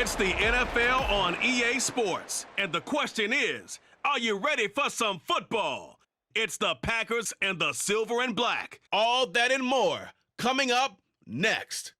It's the NFL on EA Sports. And the question is, are you ready for some football? It's the Packers and the Silver and Black. All that and more coming up next.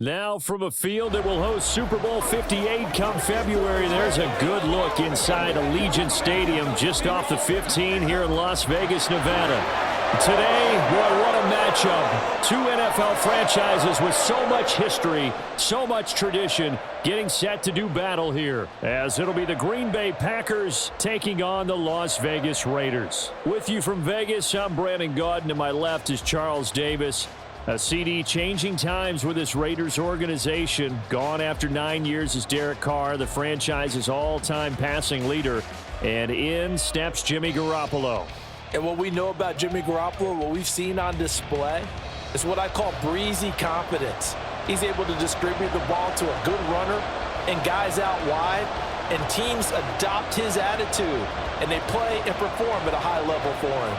Now from a field that will host Super Bowl 58 come February, there's a good look inside Allegiant Stadium just off the 15 here in Las Vegas, Nevada. Today, boy, what a matchup. Two NFL franchises with so much history, so much tradition, getting set to do battle here, as it'll be the Green Bay Packers taking on the Las Vegas Raiders. With you from Vegas, I'm Brandon Gaudin. To my left is Charles Davis. A CD changing times with this Raiders organization. Gone after 9 years is Derek Carr, the franchise's all-time passing leader. And in steps Jimmy Garoppolo. And what we know about Jimmy Garoppolo, what we've seen on display, is what I call breezy confidence. He's able to distribute the ball to a good runner and guys out wide, and teams adopt his attitude, and they play and perform at a high level for him.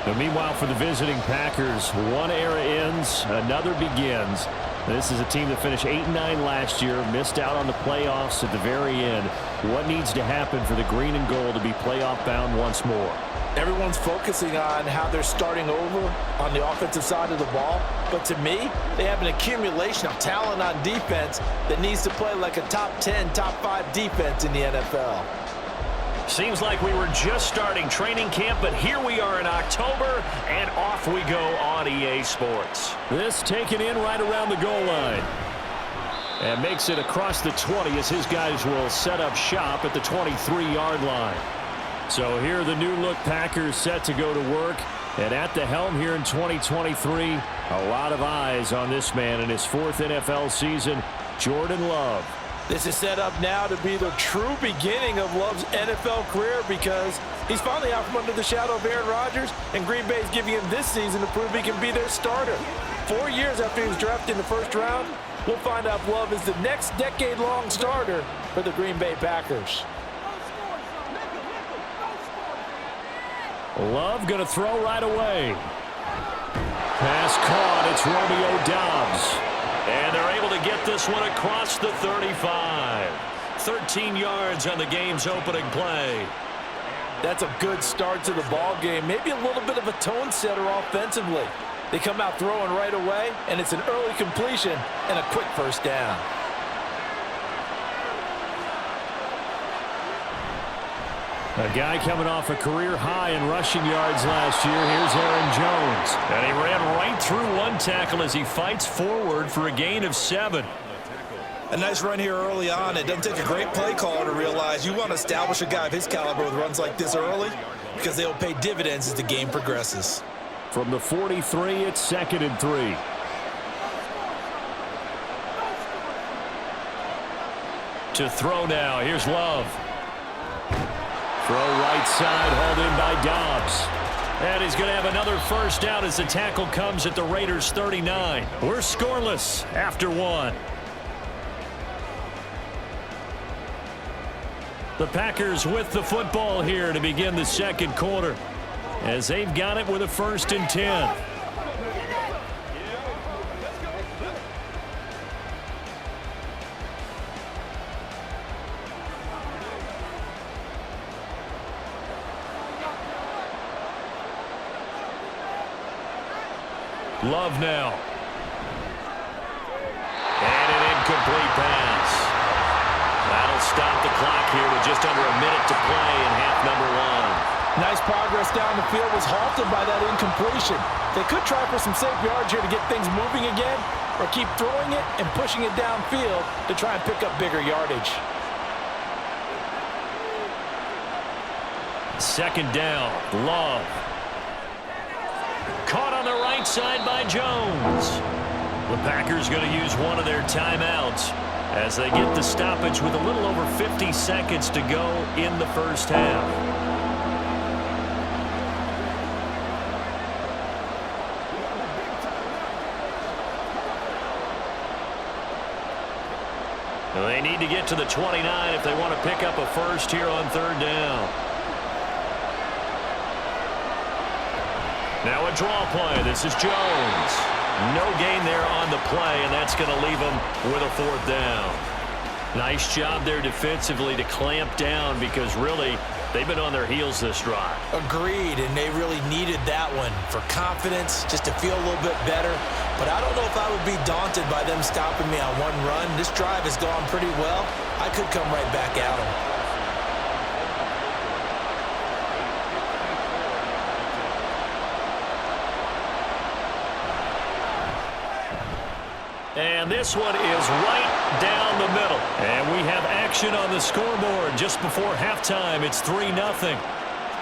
But meanwhile, for the visiting Packers, one era ends, another begins. This is a team that finished 8-9 last year, missed out on the playoffs at the very end. What needs to happen for the green and gold to be playoff bound once more? Everyone's focusing on how they're starting over on the offensive side of the ball. But to me, they have an accumulation of talent on defense that needs to play like a top 10, top 5 defense in the NFL. Seems like we were just starting training camp, but here we are in October, and off we go on EA Sports. This taken in right around the goal line. And makes it across the 20 as his guys will set up shop at the 23-yard line. So here are the new-look Packers set to go to work. And at the helm here in 2023, a lot of eyes on this man in his 4th NFL season, Jordan Love. This is set up now to be the true beginning of Love's NFL career, because he's finally out from under the shadow of Aaron Rodgers, and Green Bay is giving him this season to prove he can be their starter. 4 years after he was drafted in the first round, we'll find out if Love is the next decade-long starter for the Green Bay Packers. Love going to throw right away. Pass caught. It's Romeo Doubs. And they're able to get this one across the 35. 13 yards on the game's opening play. That's a good start to the ball game. Maybe a little bit of a tone setter offensively. They come out throwing right away, and it's an early completion and a quick first down. A guy coming off a career high in rushing yards last year. Here's Aaron Jones. And he ran right through one tackle as he fights forward for a gain of 7. A nice run here early on. It doesn't take a great play caller to realize you want to establish a guy of his caliber with runs like this early, because they'll pay dividends as the game progresses. From the 43, it's 2nd and 3. To throw now. Here's Love. Throw right side, hauled in by Doubs. And he's going to have another first down as the tackle comes at the Raiders' 39. We're scoreless after 1. The Packers with the football here to begin the second quarter, as they've got it with a 1st and 10. Love now. And an incomplete pass. That'll stop the clock here with just under a minute to play in half number 1. Nice progress down the field was halted by that incompletion. They could try for some safe yards here to get things moving again, or keep throwing it and pushing it downfield to try and pick up bigger yardage. 2nd down. Love. Caught on the right side by Jones. The Packers going to use one of their timeouts as they get the stoppage with a little over 50 seconds to go in the first half. They need to get to the 29 if they want to pick up a first here on 3rd down. Now a draw play. This is Jones. No gain there on the play, and that's going to leave them with a 4th down. Nice job there defensively to clamp down because really they've been on their heels this drive. Agreed, and they really needed that one for confidence, just to feel a little bit better. But I don't know if I would be daunted by them stopping me on one run. This drive has gone pretty well. I could come right back at them. And this one is right down the middle. And we have action on the scoreboard just before halftime. It's 3-0.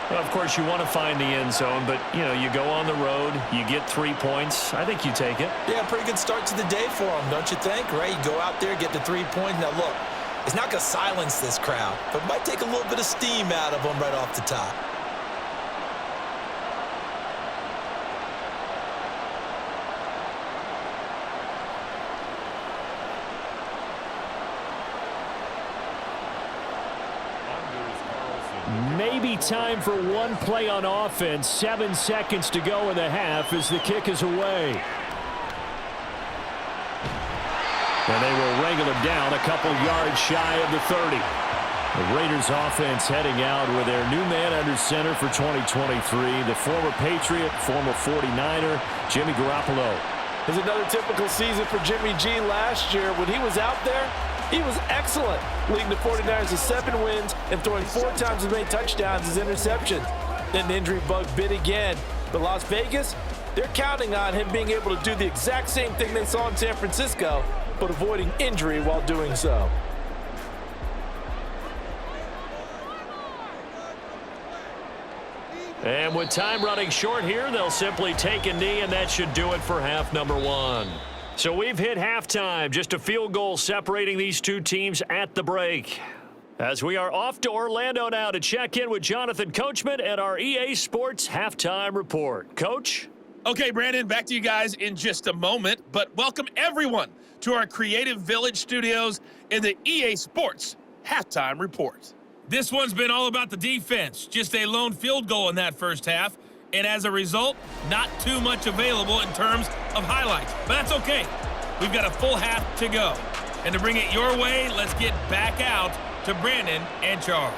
Well, of course, you want to find the end zone, but, you go on the road, you get 3 points. I think you take it. Yeah, pretty good start to the day for them, don't you think? Right? You go out there, get the 3 points. Now, look, it's not going to silence this crowd, but it might take a little bit of steam out of them right off the top. Maybe time for one play on offense. 7 seconds to go in the half as the kick is away. And they will wrangle him down a couple yards shy of the 30. The Raiders offense heading out with their new man under center for 2023, the former Patriot, former 49er, Jimmy Garoppolo. It's another typical season for Jimmy G last year. When he was out there, he was excellent, leading the 49ers to 7 wins and throwing 4 times as many touchdowns as interceptions. Then the injury bug bit again. But Las Vegas, they're counting on him being able to do the exact same thing they saw in San Francisco, but avoiding injury while doing so. And with time running short here, they'll simply take a knee, and that should do it for half number 1. So we've hit halftime, just a field goal separating these two teams at the break. As we are off to Orlando now to check in with Jonathan Coachman at our EA Sports Halftime Report. Coach? Okay, Brandon, back to you guys in just a moment, but welcome everyone to our Creative Village studios in the EA Sports Halftime Report. This one's been all about the defense, just a lone field goal in that first half. And as a result, not too much available in terms of highlights. But that's okay. We've got a full half to go. And to bring it your way, let's get back out to Brandon and Charles.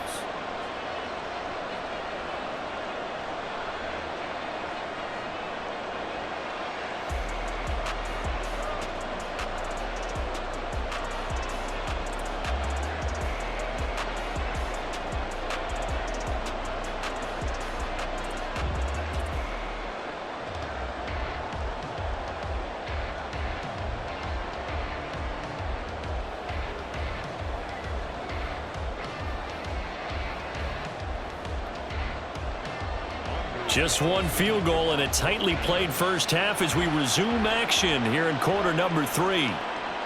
Just one field goal and a tightly played first half as we resume action here in quarter number 3.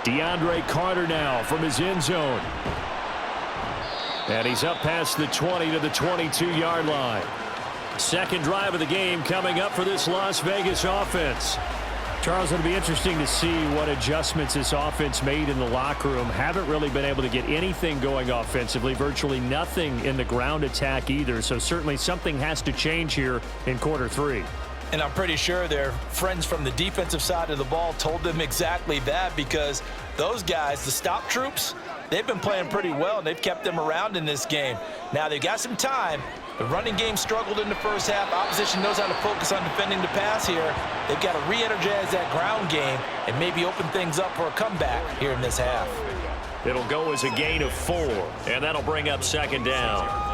DeAndre Carter now from his end zone. And he's up past the 20 to the 22-yard line. Second drive of the game coming up for this Las Vegas offense. Charles, it'll be interesting to see what adjustments this offense made in the locker room. Haven't really been able to get anything going offensively, virtually nothing in the ground attack either. So certainly something has to change here in quarter 3. And I'm pretty sure their friends from the defensive side of the ball told them exactly that, because those guys, the stop troops, they've been playing pretty well, and they've kept them around in this game. Now, they've got some time. The running game struggled in the first half. Opposition knows how to focus on defending the pass here. They've got to re-energize that ground game and maybe open things up for a comeback here in this half. It'll go as a gain of 4, and that'll bring up second down.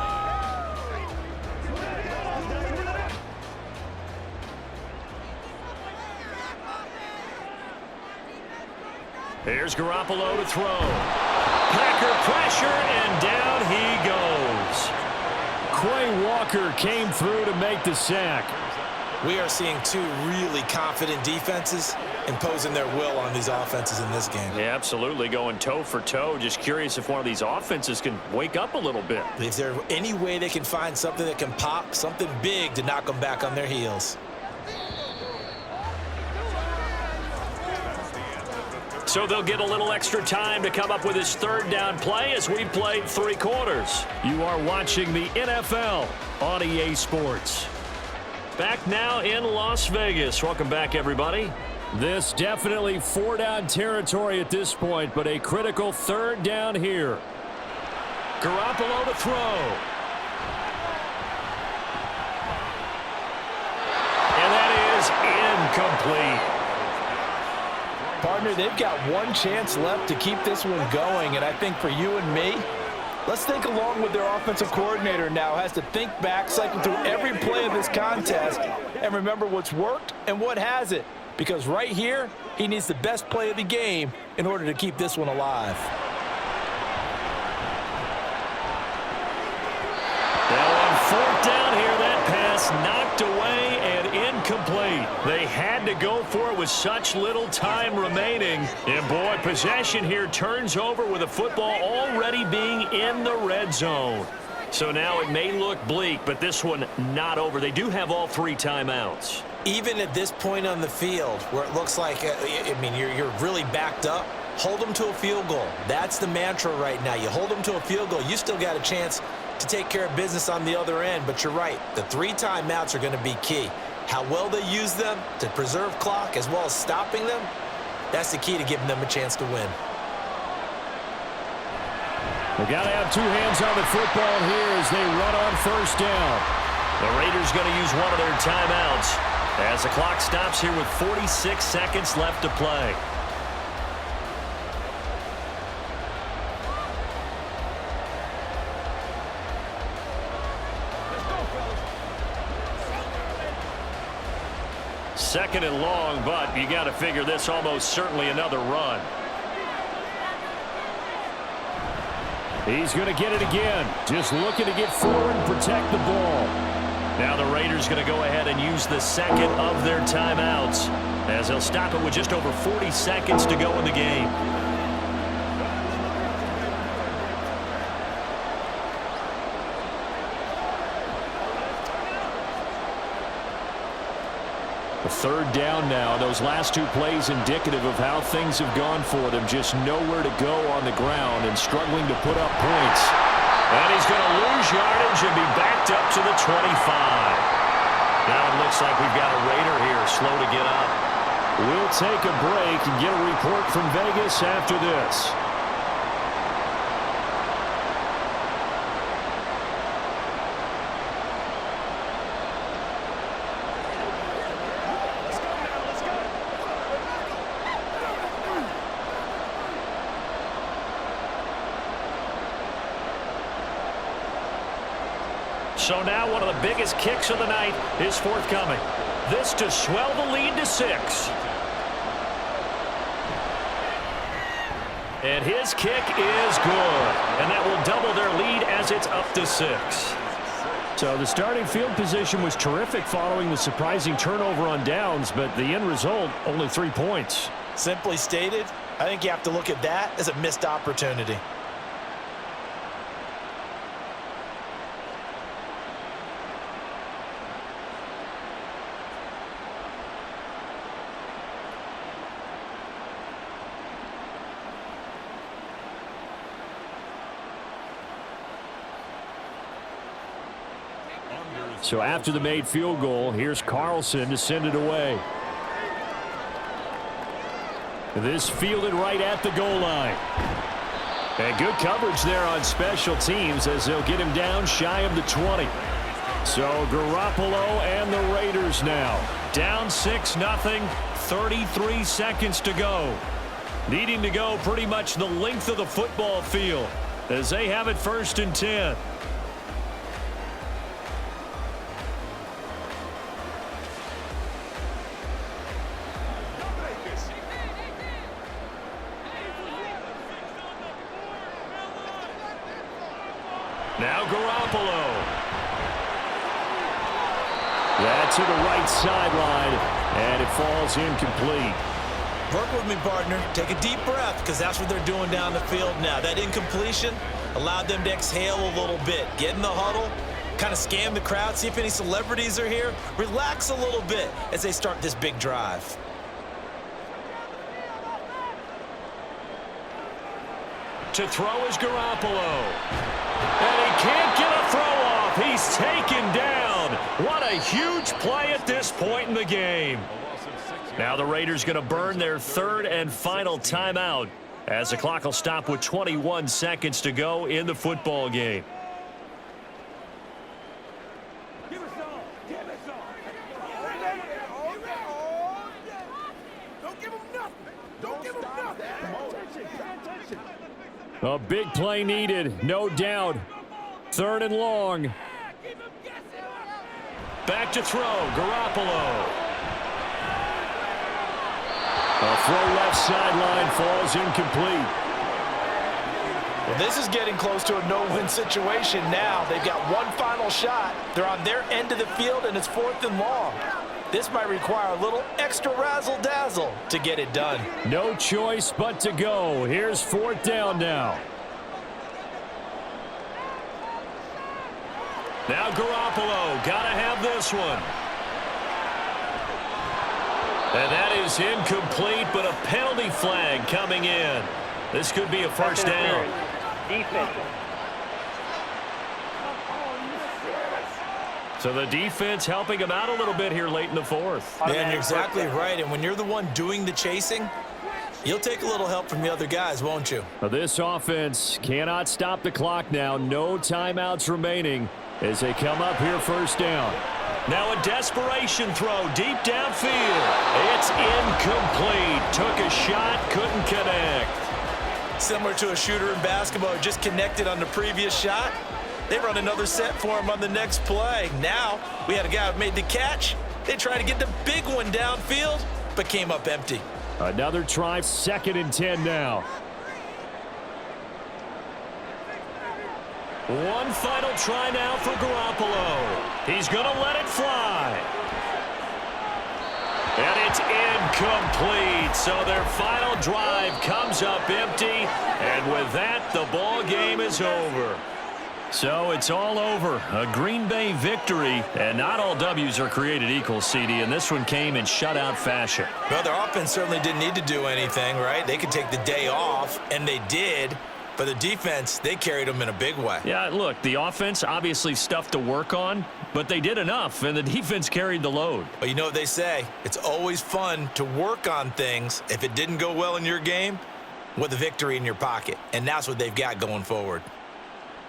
Here's Garoppolo to throw. Packer pressure, and down he goes. Quay Walker came through to make the sack. We are seeing two really confident defenses imposing their will on these offenses in this game. Yeah, absolutely, going toe for toe. Just curious if one of these offenses can wake up a little bit. Is there any way they can find something that can pop, something big to knock them back on their heels? So they'll get a little extra time to come up with his third down play as we played 3 quarters. You are watching the NFL on EA Sports. Back now in Las Vegas. Welcome back, everybody. This definitely four-down territory at this point, but a critical third down here. Garoppolo to throw. And that is incomplete. Partner, they've got one chance left to keep this one going, and I think for you and me, let's think along with their offensive coordinator now. Has to think back, cycle through every play of this contest, and remember what's worked and what hasn't. Because right here, he needs the best play of the game in order to keep this one alive. Now on fourth down here, that pass knocked away and incomplete. They had to go for it with such little time remaining. And boy, possession here turns over with the football already being in the red zone. So now it may look bleak, but this one not over. They do have all three timeouts. Even at this point on the field, where it looks like, you're really backed up, hold them to a field goal. That's the mantra right now. You hold them to a field goal, you still got a chance to take care of business on the other end. But you're right, the three timeouts are going to be key. How well they use them to preserve clock as well as stopping them, that's the key to giving them a chance to win. They got to have two hands on the football here as they run on first down. The Raiders going to use one of their timeouts as the clock stops here with 46 seconds left to play. Second and long, but you got to figure this almost certainly another run. He's going to get it again. Just looking to get forward and protect the ball. Now the Raiders going to go ahead and use the second of their timeouts as they'll stop it with just over 40 seconds to go in the game. The third down now. Those last two plays indicative of how things have gone for them. Just nowhere to go on the ground and struggling to put up points. And he's going to lose yardage and be backed up to the 25. Now it looks like we've got a Raider here slow to get up. We'll take a break and get a report from Vegas after this. So now one of the biggest kicks of the night is forthcoming. This to swell the lead to 6. And his kick is good. And that will double their lead as it's up to 6. So the starting field position was terrific following the surprising turnover on downs, but the end result, only 3 points. Simply stated, I think you have to look at that as a missed opportunity. So after the made field goal, here's Carlson to send it away. This fielded right at the goal line. And good coverage there on special teams as they'll get him down shy of the 20. So Garoppolo and the Raiders now down 6-0, 33 seconds to go. Needing to go pretty much the length of the football field as they have it 1st and 10. Now Garoppolo. That to the right sideline, and it falls incomplete. Work with me, partner. Take a deep breath, because that's what they're doing down the field now. That incompletion allowed them to exhale a little bit. Get in the huddle, kind of scan the crowd, see if any celebrities are here. Relax a little bit as they start this big drive. To throw is Garoppolo. And he can't get a throw off. He's taken down. What a huge play at this point in the game. Now the Raiders going to burn their third and final timeout as the clock will stop with 21 seconds to go in the football game. A big play needed, no doubt. Third and long. Back to throw, Garoppolo. A throw left sideline falls incomplete. Well, this is getting close to a no-win situation now. They've got one final shot. They're on their end of the field, and it's 4th and long. This might require a little extra razzle-dazzle to get it done. No choice but to go. Here's 4th down now. Now Garoppolo, gotta have this one. And that is incomplete, but a penalty flag coming in. This could be a first down. Defense. So the defense helping him out a little bit here late in the 4th. Man, you're exactly right. And when you're the one doing the chasing, you'll take a little help from the other guys, won't you? Now this offense cannot stop the clock now. No timeouts remaining as they come up here first down. Now a desperation throw deep downfield. It's incomplete. Took a shot, couldn't connect. Similar to a shooter in basketball who just connected on the previous shot. They run another set for him on the next play. Now, we had a guy who made the catch. They tried to get the big one downfield, but came up empty. Another try, 2nd and 10 now. One final try now for Garoppolo. He's going to let it fly. And it's incomplete. So their final drive comes up empty. And with that, the ball game is over. So it's all over. A Green Bay victory. And not all W's are created equal, CD. And this one came in shutout fashion. Well, their offense certainly didn't need to do anything, right? They could take the day off, and they did. But the defense, they carried them in a big way. Yeah, look, the offense, obviously stuff to work on, but they did enough, and the defense carried the load. But you know what they say, it's always fun to work on things if it didn't go well in your game with a victory in your pocket. And that's what they've got going forward.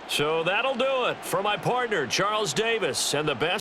So that'll do it for my partner, Charles Davis, and the best.